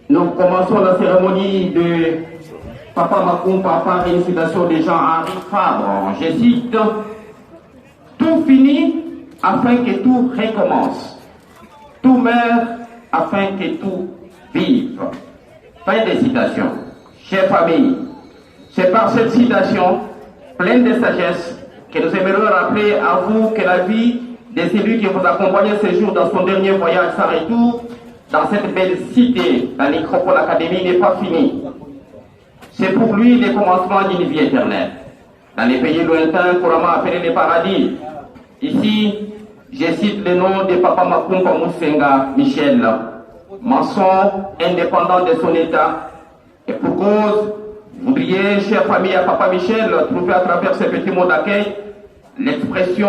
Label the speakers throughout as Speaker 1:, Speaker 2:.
Speaker 1: Nous commençons la cérémonie de Papa Makumpa par incitation de Jean-Henri Fabre. Je cite: tout finit afin que tout recommence. Tout meurt afin que tout vive. Fin de citation. Chers familles, c'est par cette citation pleine de sagesse que nous aimerions rappeler à vous que la vie de celui qui vous accompagnait ce jour dans son dernier voyage sans retour dans cette belle cité, la Nécropole Académie, n'est pas finie. C'est pour lui le commencement d'une vie éternelle. Dans les pays lointains, couramment appelés les paradis. Ici, je cite le nom de Papa Makumpa Musenga Michel, maçon indépendant de son état. Et pour cause, vous voudriez, chère famille, à Papa Michel, trouver à travers ces petits mots d'accueil l'expression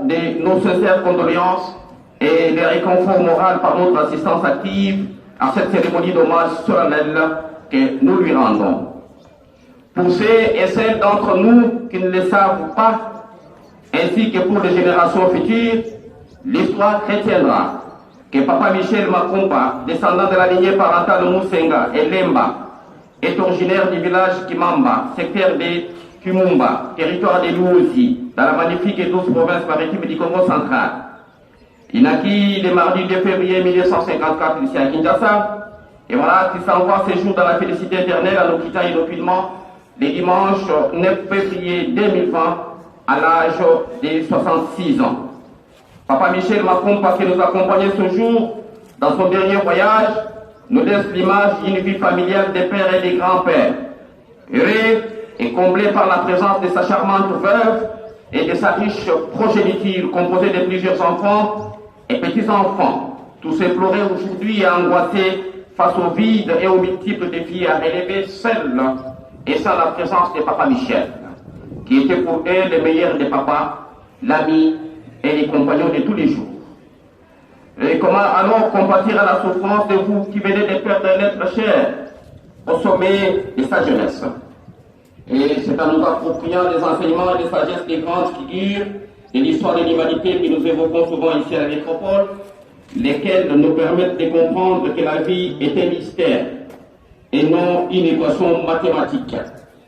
Speaker 1: de nos sincères condoléances et le réconfort moral par notre assistance active à cette cérémonie d'hommage solennel que nous lui rendons. Pour ceux et celles d'entre nous qui ne le savent pas, ainsi que pour les générations futures, l'histoire retiendra que Papa Michel Makumpa, descendant de la lignée parentale Musenga et Lemba, est originaire du village Kimamba, secteur de Kimumba, territoire de Luosi, dans la magnifique et douce province maritime du Congo central. Il naquit le mardi 2 février 1954 ici à Kinshasa, et voilà qu'il s'envoie ses jours dans la félicité éternelle en nous quittant inopinement le dimanche 9 février 2020 à l'âge de 66 ans. Papa Michel Makumpa, qui nous accompagnait ce jour dans son dernier voyage, nous laisse l'image d'une vie familiale des pères et des grands-pères. Heureux et comblé par la présence de sa charmante veuve et de sa riche progéniture composée de plusieurs enfants et petits-enfants, tous éplorés aujourd'hui et angoissés face au vide et aux multiples défis à relever seuls et sans la présence de Papa Michel, qui était pour eux le meilleur des papas, l'ami et les compagnons de tous les jours. Et comment alors compatir à la souffrance de vous qui venez de perdre un être cher au sommet de sa jeunesse? Et c'est en nous appropriant les enseignements et les sagesses des grandes figures de l'histoire de l'humanité que nous évoquons souvent ici à la métropole, lesquelles nous permettent de comprendre que la vie est un mystère et non une équation mathématique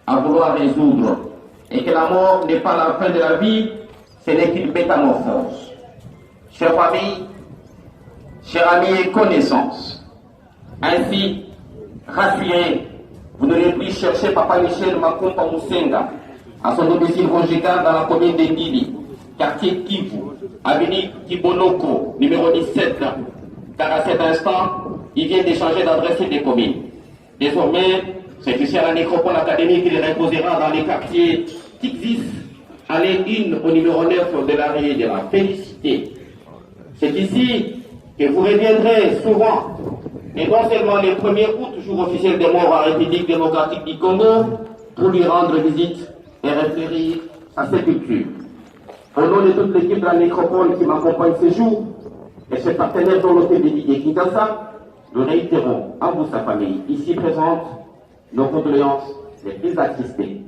Speaker 1: à vouloir résoudre, et que la mort n'est pas la fin de la vie, ce n'est qu'une métamorphose. Chers familles, chers amis et connaissances, ainsi, rassurés, vous n'aurez plus chercher Papa Michel Makumpa Musenga à son domicile conjugal dans la commune de Ndili, quartier Kivu, avenue Kibonoko, numéro 17, car à cet instant, il vient d'échanger d'adresse des communes. Désormais, c'est ici à la Nécropole Académie qu'il reposera dans les quartiers Tixis, allée 1 au numéro 9 de l'arrêt de la Félicité. C'est ici que vous reviendrez souvent, et non seulement le 1er août, jour officiel des morts en République démocratique du Congo, pour lui rendre visite et référer à ses cultures. Au nom de toute l'équipe de la Nécropole qui m'accompagne ce jour, et ses partenaires dans l'hôtel de Didier Kinshasa, nous réitérons à vous, sa famille, ici présente, nos condoléances les plus attristées.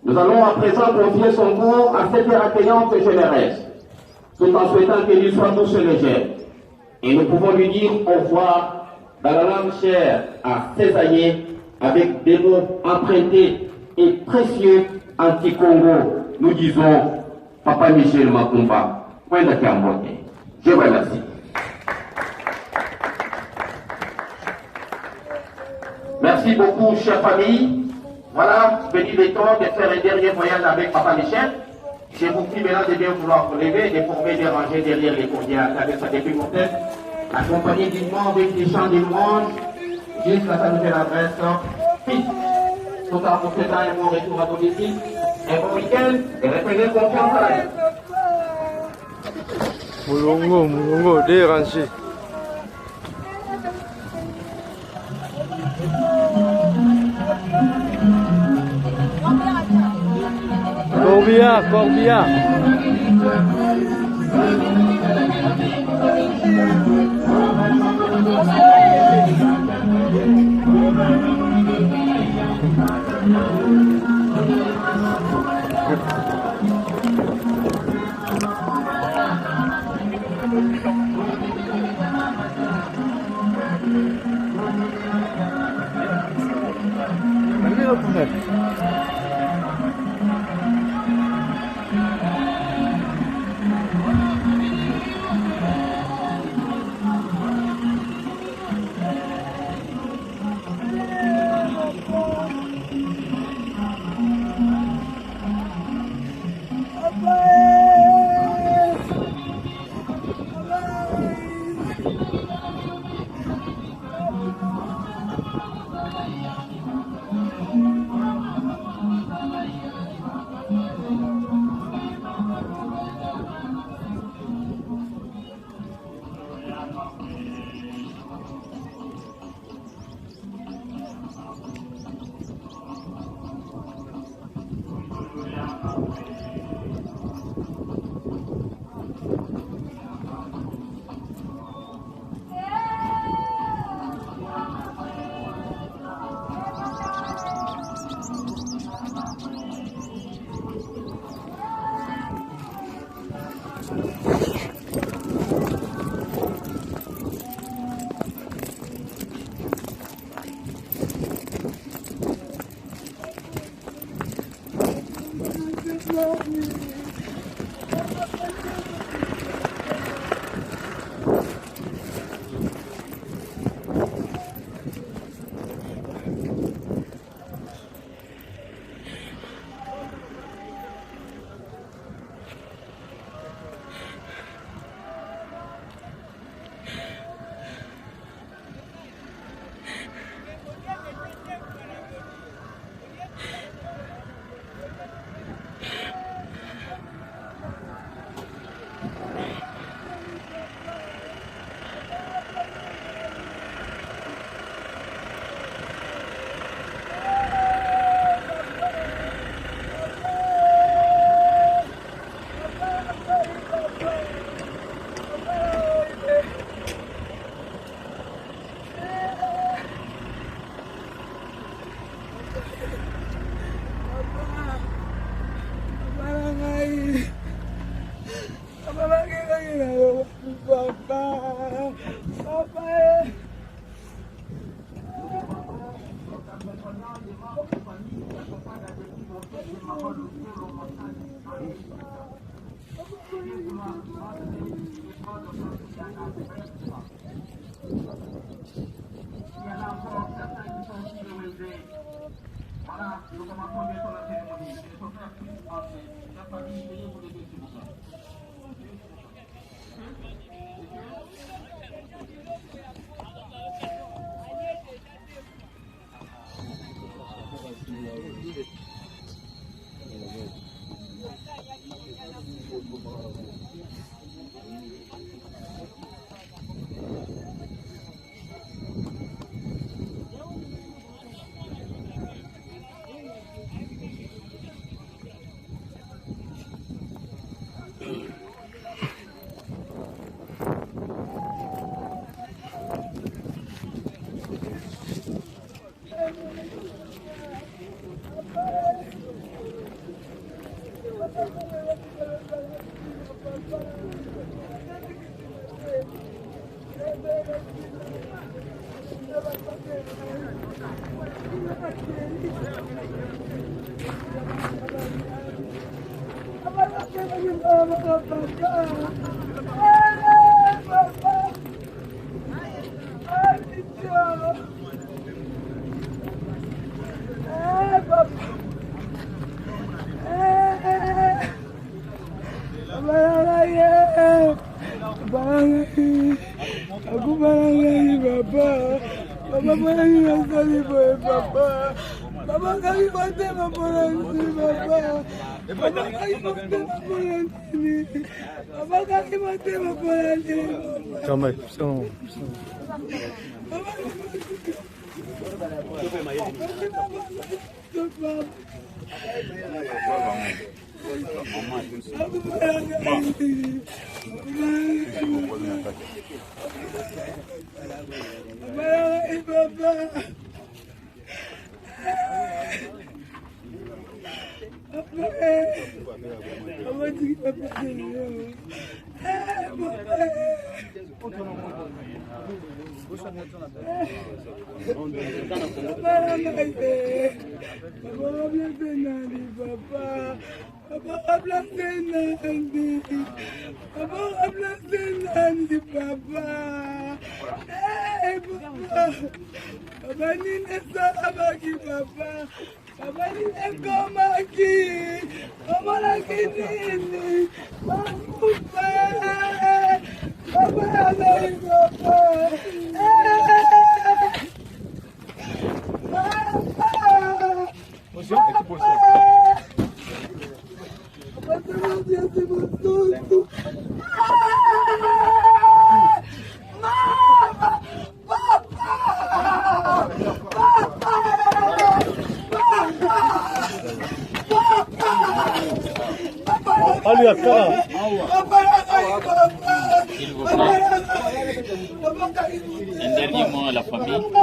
Speaker 1: Nous allons à présent confier son cours à cette terre accueillante et généreuse, tout en souhaitant qu'elle lui soit douce et légère. Et nous pouvons lui dire au revoir dans la langue chère à Césaïe, avec des mots empruntés et précieux anti-Congo. Nous disons Papa Michel Makumpa, point de Kambote. Je vous remercie. Merci beaucoup, chère famille. Voilà, venu le temps de faire un dernier voyage avec Papa Michel. Je vous prie maintenant de bien vouloir vous lever, de former des rangées derrière les cordiales avec sa déput mortelle, accompagné d'une main avec des chants de louanges, jusqu'à sa nouvelle adresse, fils. Tout en vous souhaitant un bon retour à domicile, un bon week-end, et reprenez confiance à la vie.
Speaker 2: Mulungu, déranché. Corbillard.
Speaker 1: Voilà, nous commençons bientôt la cérémonie. C'est son frère qui la famille, veuillez vous lever s'il vous plaît.
Speaker 3: Aku barangkali Bapak, Bapak barangkali sekali boleh Bapak. Bapak kami mati memperhati Bapak. Bapak kami mati memperhati. Bapak kami mati memperhati.
Speaker 2: Calma aí, são. Olha a cara.
Speaker 1: Un dernier mot à la famille.